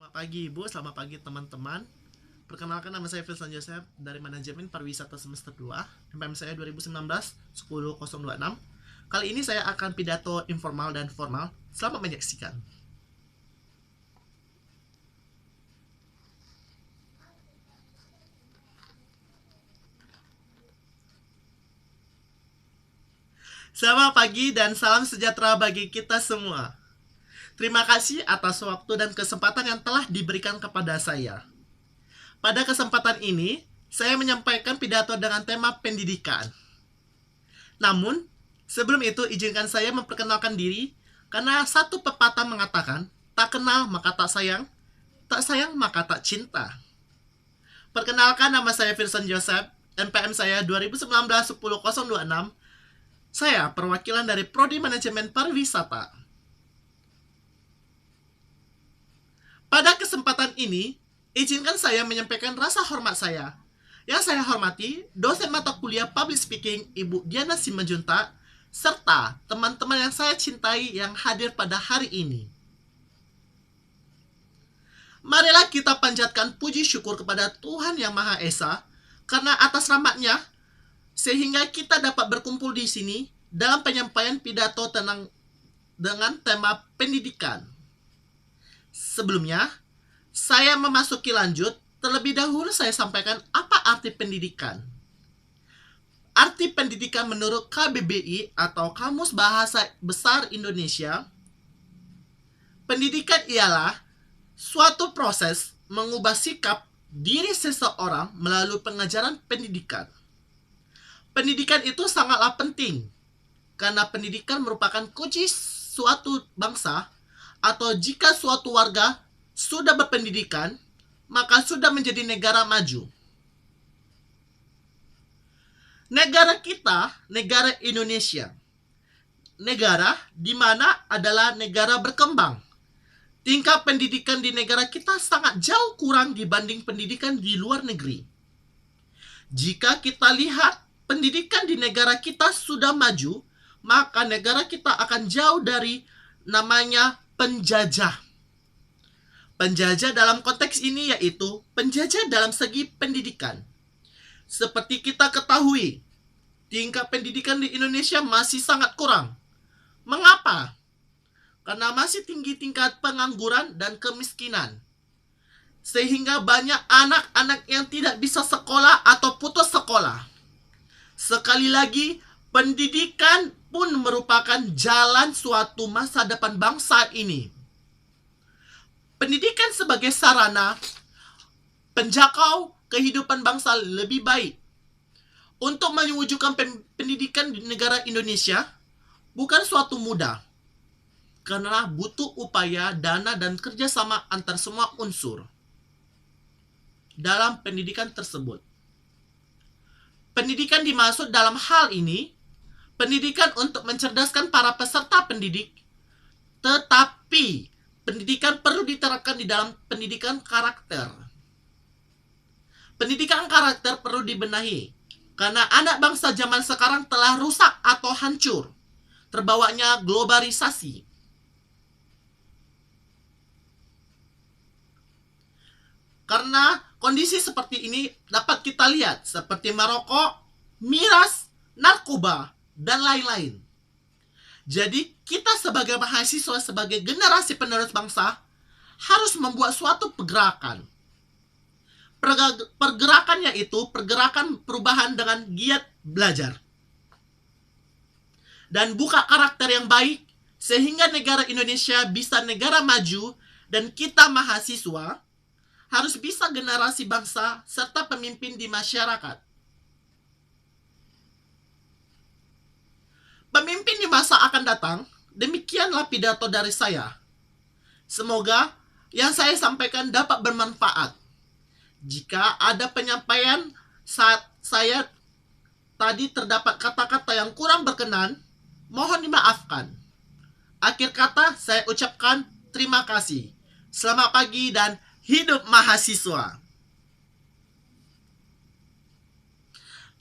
Selamat pagi Ibu, selamat pagi teman-teman. Perkenalkan, nama saya Filsan Joseph dari Manajemen Pariwisata Semester 2, MPM saya 2019-10026. Kali ini saya akan pidato informal dan formal. Selamat menyaksikan. Selamat pagi dan salam sejahtera bagi kita semua. Terima kasih atas waktu dan kesempatan yang telah diberikan kepada saya. Pada kesempatan ini, saya menyampaikan pidato dengan tema pendidikan. Namun, sebelum itu izinkan saya memperkenalkan diri, karena satu pepatah mengatakan, tak kenal maka tak sayang maka tak cinta. Perkenalkan, nama saya Filsan Joseph, NPM saya 2019-10026. Saya perwakilan dari Prodi Manajemen Pariwisata. Pada kesempatan ini, izinkan saya menyampaikan rasa hormat saya. Yang saya hormati, dosen mata kuliah Public Speaking Ibu Diana Simanjuntak, serta teman-teman yang saya cintai yang hadir pada hari ini. Marilah kita panjatkan puji syukur kepada Tuhan Yang Maha Esa, karena atas rahmat-Nya, sehingga kita dapat berkumpul di sini dalam penyampaian pidato dengan tema pendidikan. Sebelumnya, saya memasuki lanjut, terlebih dahulu saya sampaikan apa arti pendidikan. Arti pendidikan menurut KBBI atau Kamus Bahasa Besar Indonesia, pendidikan ialah suatu proses mengubah sikap diri seseorang melalui pengajaran pendidikan. Pendidikan itu sangatlah penting, karena pendidikan merupakan kunci suatu bangsa, atau jika suatu warga sudah berpendidikan, maka sudah menjadi negara maju. Negara kita, negara Indonesia, negara di mana adalah negara berkembang. Tingkat pendidikan di negara kita sangat jauh kurang dibanding pendidikan di luar negeri. Jika kita lihat pendidikan di negara kita sudah maju, maka negara kita akan jauh dari namanya penjajah. Penjajah dalam konteks ini yaitu penjajah dalam segi pendidikan. Seperti kita ketahui, tingkat pendidikan di Indonesia masih sangat kurang. Mengapa? Karena masih tinggi tingkat pengangguran dan kemiskinan. Sehingga banyak anak-anak yang tidak bisa sekolah atau putus sekolah. Sekali lagi, pendidikan pun merupakan jalan suatu masa depan bangsa ini. Pendidikan sebagai sarana penjakau kehidupan bangsa lebih baik. Untuk mewujudkan pendidikan di negara Indonesia bukan suatu mudah, karena butuh upaya, dana, dan kerjasama antar semua unsur dalam pendidikan tersebut. Pendidikan dimaksud dalam hal ini pendidikan untuk mencerdaskan para peserta pendidik, tetapi pendidikan perlu diterapkan di dalam pendidikan karakter. Pendidikan karakter perlu dibenahi, karena anak bangsa zaman sekarang telah rusak atau hancur, terbawanya globalisasi. Karena kondisi seperti ini dapat kita lihat, seperti merokok, miras, narkoba, dan lain-lain. Jadi kita sebagai mahasiswa, sebagai generasi penerus bangsa, harus membuat suatu pergerakan. Pergerakannya itu pergerakan perubahan dengan giat belajar. Dan buka karakter yang baik, sehingga negara Indonesia bisa negara maju, dan kita mahasiswa harus bisa generasi bangsa serta pemimpin di masyarakat. Pemimpin di masa akan datang, demikianlah pidato dari saya. Semoga yang saya sampaikan dapat bermanfaat. Jika ada penyampaian saat saya tadi terdapat kata-kata yang kurang berkenan, mohon dimaafkan. Akhir kata saya ucapkan terima kasih. Selamat pagi dan hidup mahasiswa.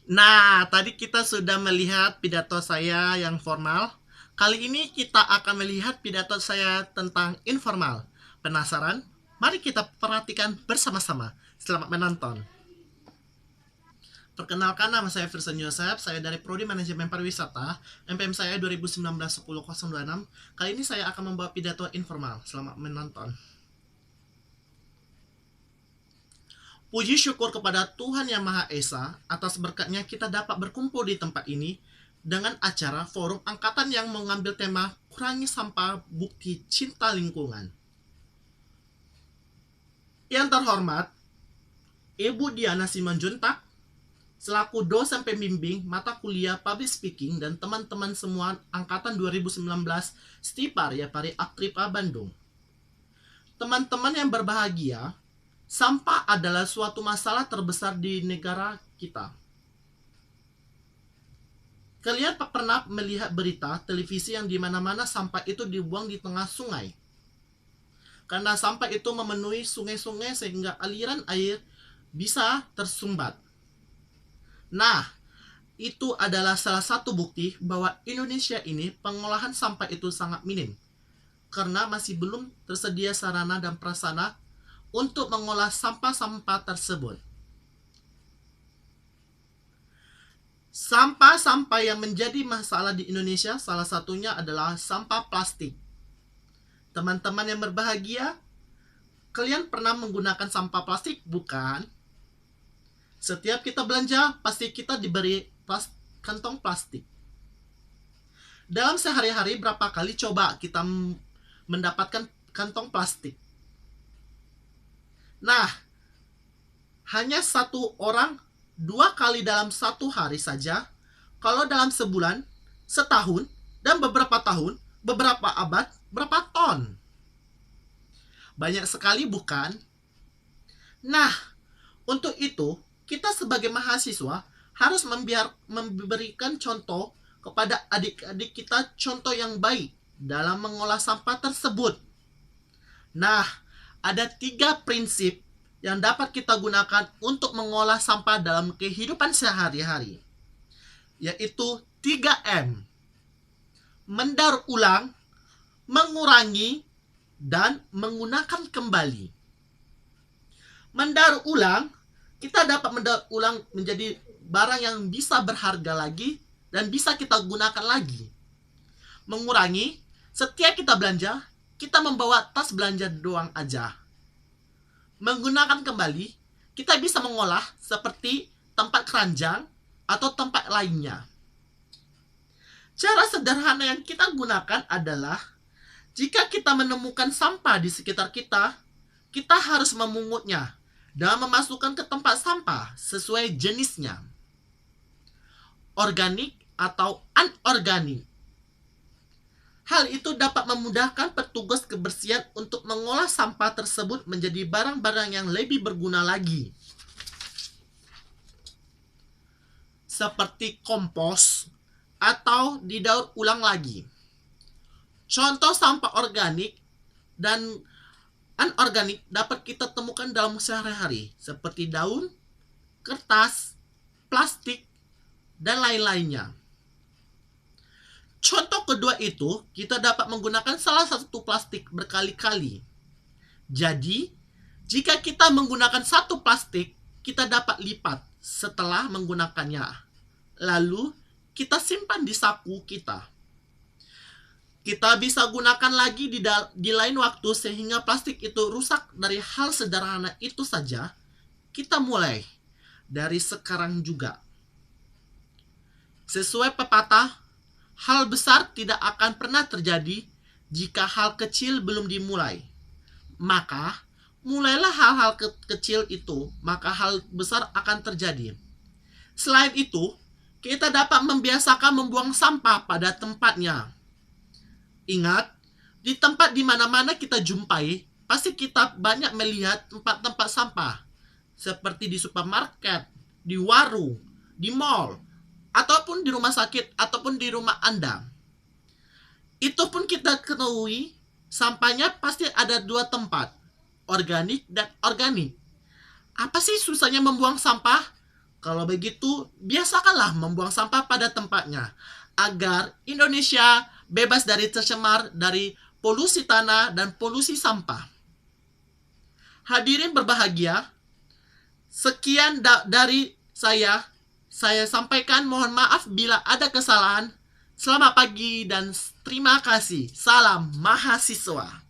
Nah, tadi kita sudah melihat pidato saya yang formal. Kali ini kita akan melihat pidato saya tentang informal. Penasaran? Mari kita perhatikan bersama-sama. Selamat menonton. Perkenalkan, nama saya Firsan Yosef, saya dari Prodi Manajemen Pariwisata, MPM saya 2019-10-026. Kali ini saya akan membawa pidato informal. Selamat menonton. Puji syukur kepada Tuhan Yang Maha Esa, atas berkatnya kita dapat berkumpul di tempat ini dengan acara forum angkatan yang mengambil tema Kurangi Sampah Bukti Cinta Lingkungan. Yang terhormat, Ibu Diana Simanjuntak, selaku dosen pembimbing mata kuliah Public Speaking dan teman-teman semua angkatan 2019 Stipar Yapari Akripa Bandung. Teman-teman yang berbahagia, sampah adalah suatu masalah terbesar di negara kita. Kalian pernah melihat berita televisi yang di mana-mana sampah itu dibuang di tengah sungai. Karena sampah itu memenuhi sungai-sungai sehingga aliran air bisa tersumbat. Nah, itu adalah salah satu bukti bahwa Indonesia ini pengolahan sampah itu sangat minim. Karena masih belum tersedia sarana dan prasarana untuk mengolah sampah-sampah tersebut. Sampah-sampah yang menjadi masalah di Indonesia salah satunya adalah sampah plastik. Teman-teman yang berbahagia, kalian pernah menggunakan sampah plastik, bukan? Setiap kita belanja, pasti kita diberi kantong plastik. Dalam sehari-hari, berapa kali coba kita mendapatkan kantong plastik? Nah, hanya satu orang 2 kali dalam satu hari saja. Kalau dalam sebulan, setahun, dan beberapa tahun, beberapa abad, berapa ton? Banyak sekali, bukan? Nah, untuk itu, kita sebagai mahasiswa harus memberikan contoh kepada adik-adik kita, contoh yang baik dalam mengolah sampah tersebut. Nah, ada 3 prinsip yang dapat kita gunakan untuk mengolah sampah dalam kehidupan sehari-hari, yaitu 3M. Mendaur ulang, mengurangi, dan menggunakan kembali. Mendaur ulang, kita dapat mendaur ulang menjadi barang yang bisa berharga lagi dan bisa kita gunakan lagi. Mengurangi, setiap kita belanja, kita membawa tas belanja doang aja. Menggunakan kembali, kita bisa mengolah seperti tempat keranjang atau tempat lainnya. Cara sederhana yang kita gunakan adalah, jika kita menemukan sampah di sekitar kita, kita harus memungutnya dan memasukkan ke tempat sampah sesuai jenisnya. Organik atau anorganik. Hal itu dapat memudahkan petugas kebersihan untuk mengolah sampah tersebut menjadi barang-barang yang lebih berguna lagi. Seperti kompos atau didaur ulang lagi. Contoh sampah organik dan anorganik dapat kita temukan dalam sehari-hari, seperti daun, kertas, plastik, dan lain-lainnya. Contoh kedua itu, kita dapat menggunakan salah satu plastik berkali-kali. Jadi, jika kita menggunakan satu plastik, kita dapat lipat setelah menggunakannya. Lalu, kita simpan di saku kita. Kita bisa gunakan lagi di lain waktu sehingga plastik itu rusak. Dari hal sederhana itu saja, kita mulai dari sekarang juga. Sesuai pepatah, hal besar tidak akan pernah terjadi jika hal kecil belum dimulai. Maka, mulailah hal-hal kecil itu, maka hal besar akan terjadi. Selain itu, kita dapat membiasakan membuang sampah pada tempatnya. Ingat, di tempat di mana-mana kita jumpai, pasti kita banyak melihat tempat-tempat sampah. Seperti di supermarket, di warung, di mall, ataupun di rumah sakit, ataupun di rumah Anda. Itu pun kita ketahui, sampahnya pasti ada 2 tempat, organik dan organik. Apa sih susahnya membuang sampah? Kalau begitu, biasakanlah membuang sampah pada tempatnya, agar Indonesia bebas dari tercemar dari polusi tanah dan polusi sampah. Hadirin berbahagia, sekian dari saya. Saya sampaikan mohon maaf bila ada kesalahan. Selamat pagi dan terima kasih. Salam mahasiswa.